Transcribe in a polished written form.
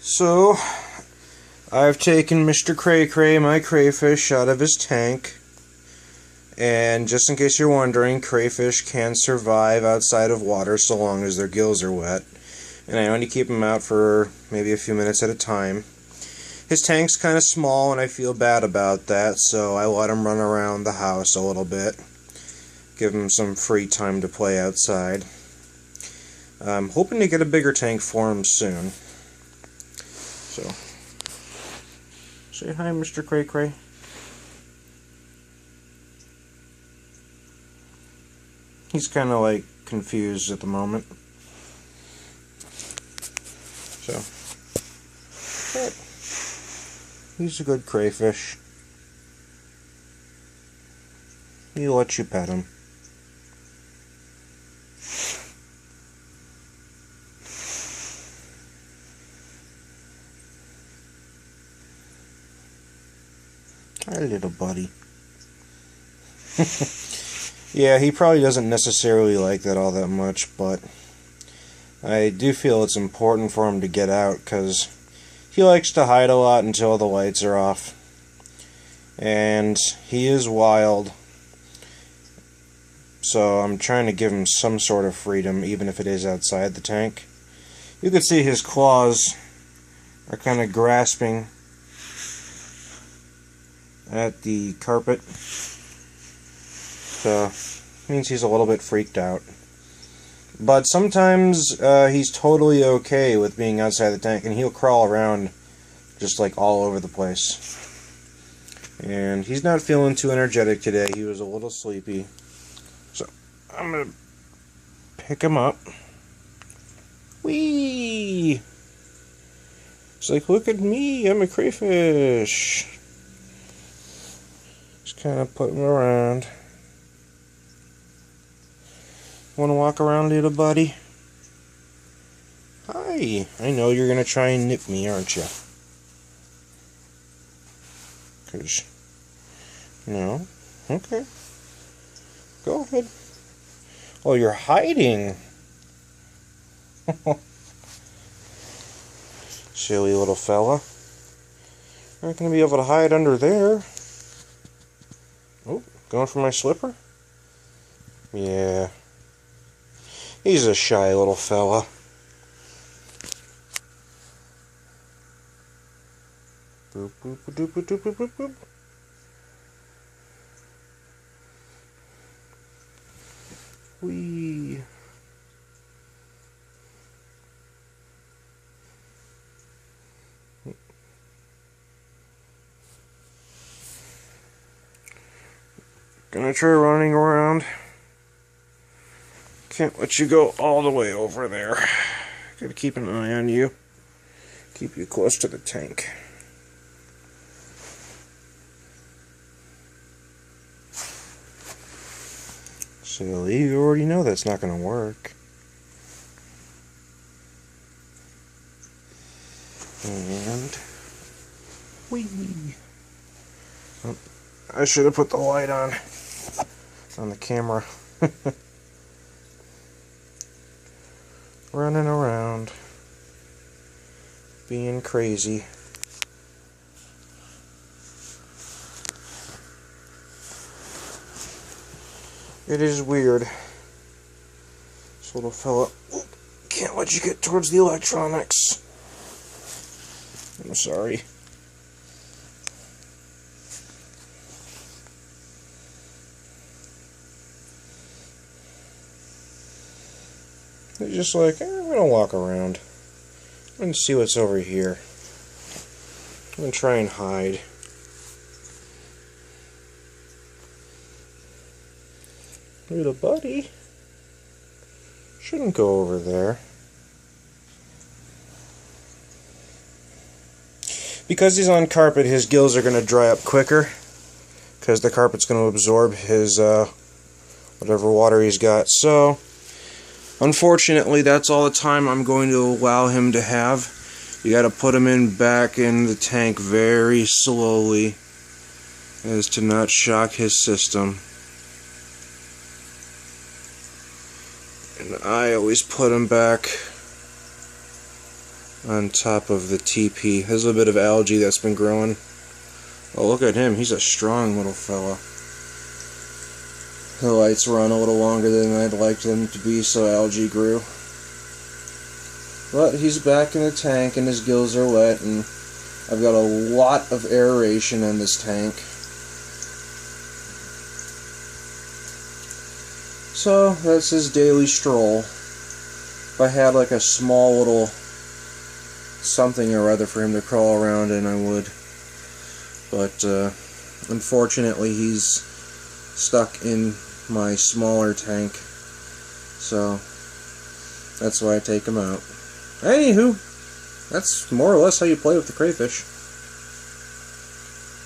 So, I've taken Mr. Cray, my crayfish, out of his tank. And just in case you're wondering, crayfish can survive outside of water so long as their gills are wet. And I only keep them out for maybe a few minutes at a time. His tank's kind of small and I feel bad about that, so I let him run around the house a little bit. Give him some free time to play outside. I'm hoping to get a bigger tank for him soon. So, say hi, Mr. Cray. He's kind of like confused at the moment. So, but he's a good crayfish. He'll let you pet him. Hi, little buddy. Yeah, he probably doesn't necessarily like that all that much, but I do feel it's important for him to get out because he likes to hide a lot until the lights are off. And he is wild, so I'm trying to give him some sort of freedom, even if it is outside the tank. You can see his claws are kind of grasping at the carpet, so means he's a little bit freaked out. But sometimes he's totally okay with being outside the tank, and he'll crawl around just like all over the place. And he's not feeling too energetic today. He was a little sleepy, so I'm gonna pick him up. Whee! It's like, look at me, I'm a crayfish. Just kind of put him around. Want to walk around, little buddy? Hi. I know you're going to try and nip me, aren't you? No? Okay. Go ahead. Oh, you're hiding. Silly little fella. You're not going to be able to hide under there. Oh, going for my slipper? Yeah. He's a shy little fella. Boop, boop, boop, boop, boop, boop, boop, boop. Whee. Gonna try running around. Can't let you go all the way over there. Gotta keep an eye on you. Keep you close to the tank. Silly, you already know that's not gonna work. And whee! Oh, I should have put the light on the camera. Running around, being crazy. It is weird. This little fella, can't let you get towards the electronics. I'm sorry. They're just like, I'm gonna walk around. I'm gonna see what's over here. I'm gonna try and hide. Little buddy. Shouldn't go over there. Because he's on carpet, his gills are gonna dry up quicker. Because the carpet's gonna absorb his, whatever water he's got. So, unfortunately, that's all the time I'm going to allow him to have. You gotta put him back in the tank very slowly as to not shock his system. And I always put him back on top of the teepee. There's a bit of algae that's been growing. Oh, look at him. He's a strong little fella. The lights were on a little longer than I'd like them to be, so algae grew. But he's back in the tank and his gills are wet, and I've got a lot of aeration in this tank. So that's his daily stroll. If I had like a small little something or other for him to crawl around in, I would. But unfortunately he's stuck in my smaller tank, so that's why I take him out. Anywho, that's more or less how you play with the crayfish.